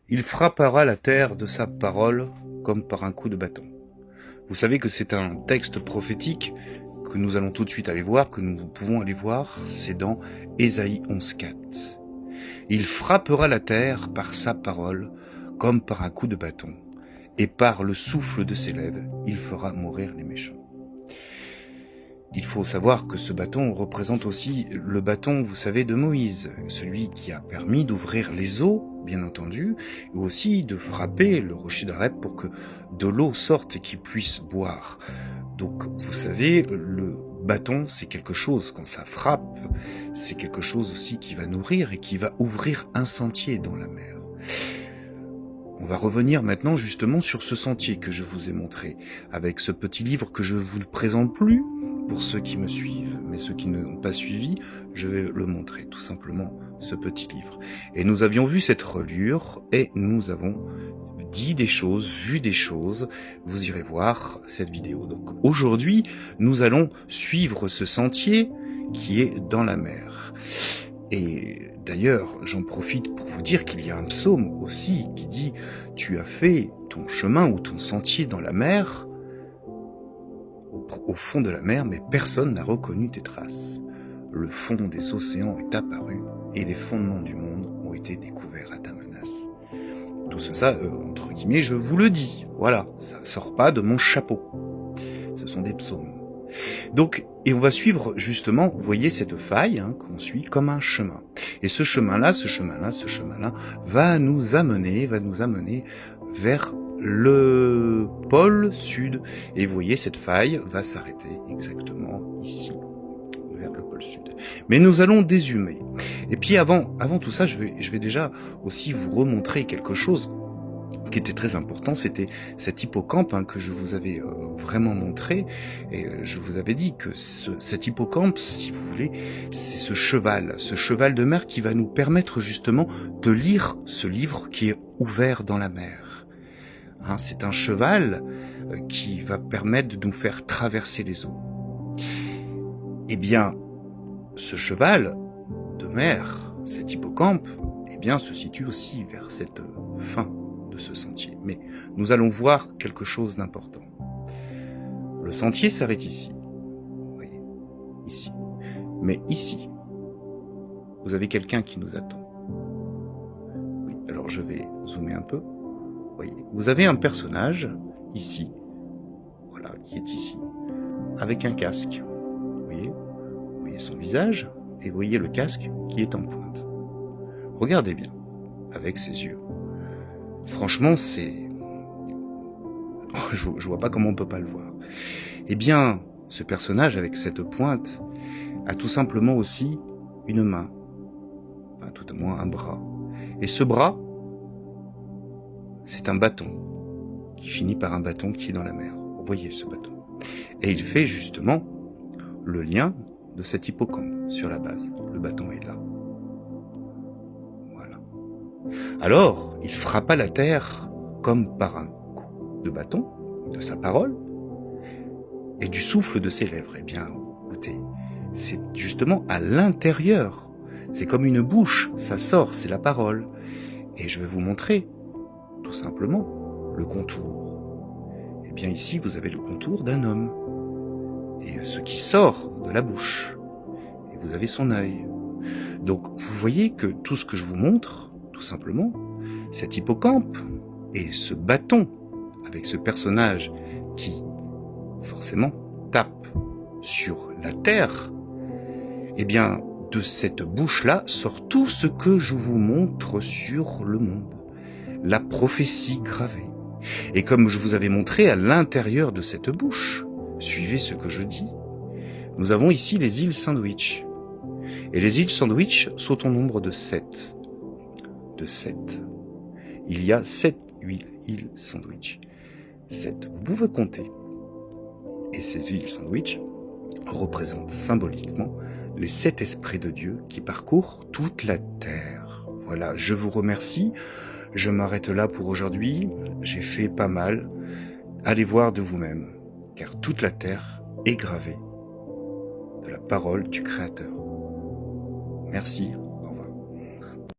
Il frappera la terre de sa parole comme par un coup de bâton. Vous savez que c'est un texte prophétique que nous allons tout de suite aller voir, que nous pouvons aller voir, c'est dans Ésaïe 11,4. Il frappera la terre par sa parole comme par un coup de bâton, et par le souffle de ses lèvres, il fera mourir les méchants. Il faut savoir que ce bâton représente aussi le bâton, vous savez, de Moïse, celui qui a permis d'ouvrir les eaux, bien entendu, et aussi de frapper le rocher d'Areb pour que de l'eau sorte et qu'il puisse boire. Donc, vous savez, le bâton, c'est quelque chose, quand ça frappe, c'est quelque chose aussi qui va nourrir et qui va ouvrir un sentier dans la mer. On va revenir maintenant justement sur ce sentier que je vous ai montré, avec ce petit livre que je ne vous le présente plus pour ceux qui me suivent, mais ceux qui ne l'ont pas suivi, je vais le montrer, tout simplement, ce petit livre. Et nous avions vu cette reliure, et nous avons dit des choses, vu des choses, vous irez voir cette vidéo. Donc aujourd'hui, nous allons suivre ce sentier qui est dans la mer. Et d'ailleurs, j'en profite pour vous dire qu'il y a un psaume aussi qui dit « Tu as fait ton chemin ou ton sentier dans la mer, au fond de la mer, mais personne n'a reconnu tes traces. Le fond des océans est apparu et les fondements du monde ont été découverts à ta menace. » Tout ça, entre guillemets, je vous le dis. Voilà, ça sort pas de mon chapeau. Ce sont des psaumes. Donc, et on va suivre justement, vous voyez cette faille qu'on suit comme un chemin. Et ce chemin-là va nous amener vers le pôle sud. Et vous voyez, cette faille va s'arrêter exactement ici, vers le pôle sud. Mais nous allons dézoomer. Et puis avant tout ça, je vais déjà aussi vous remontrer quelque chose qui était très important, c'était cet hippocampe que je vous avais vraiment montré, et je vous avais dit que cet hippocampe, si vous voulez, c'est ce cheval de mer qui va nous permettre justement de lire ce livre qui est ouvert dans la mer. C'est un cheval qui va permettre de nous faire traverser les eaux. Eh bien, ce cheval de mer, cet hippocampe, eh bien, se situe aussi vers cette fin de ce sentier. Mais nous allons voir quelque chose d'important. Le sentier s'arrête ici. Vous voyez, ici. Mais ici, vous avez quelqu'un qui nous attend. Oui, alors je vais zoomer un peu. Vous voyez, vous avez un personnage ici, voilà, qui est ici, avec un casque. Vous voyez son visage, et vous voyez le casque qui est en pointe. Regardez bien, avec ses yeux. Franchement, c'est... Je vois pas comment on peut pas le voir. Eh bien, ce personnage avec cette pointe a tout simplement aussi une main. Enfin, tout au moins un bras. Et ce bras, c'est un bâton qui finit par un bâton qui est dans la mer. Vous voyez ce bâton. Et il fait justement le lien de cet hippocampe sur la base. Le bâton est là. Voilà. Alors, il frappa la terre comme par un coup de bâton, de sa parole, et du souffle de ses lèvres. Eh bien, écoutez, c'est justement à l'intérieur. C'est comme une bouche, ça sort, c'est la parole. Et je vais vous montrer, tout simplement, le contour. Eh bien, ici, vous avez le contour d'un homme. Et ce qui sort de la bouche. Et vous avez son œil. Donc, vous voyez que tout ce que je vous montre, tout simplement, cet hippocampe et ce bâton avec ce personnage qui, forcément, tape sur la terre, eh bien, de cette bouche-là sort tout ce que je vous montre sur le monde. La prophétie gravée. Et comme je vous avais montré à l'intérieur de cette bouche, suivez ce que je dis, nous avons ici les îles Sandwich. Et les îles Sandwich sont au nombre de 7. De 7. Il y a 7 îles Sandwich. 7. Vous pouvez compter. Et ces îles Sandwich représentent symboliquement les 7 esprits de Dieu qui parcourent toute la terre. Voilà, je vous remercie. Je m'arrête là pour aujourd'hui. J'ai fait pas mal. Allez voir de vous-même, car toute la terre est gravée de la parole du Créateur. Merci.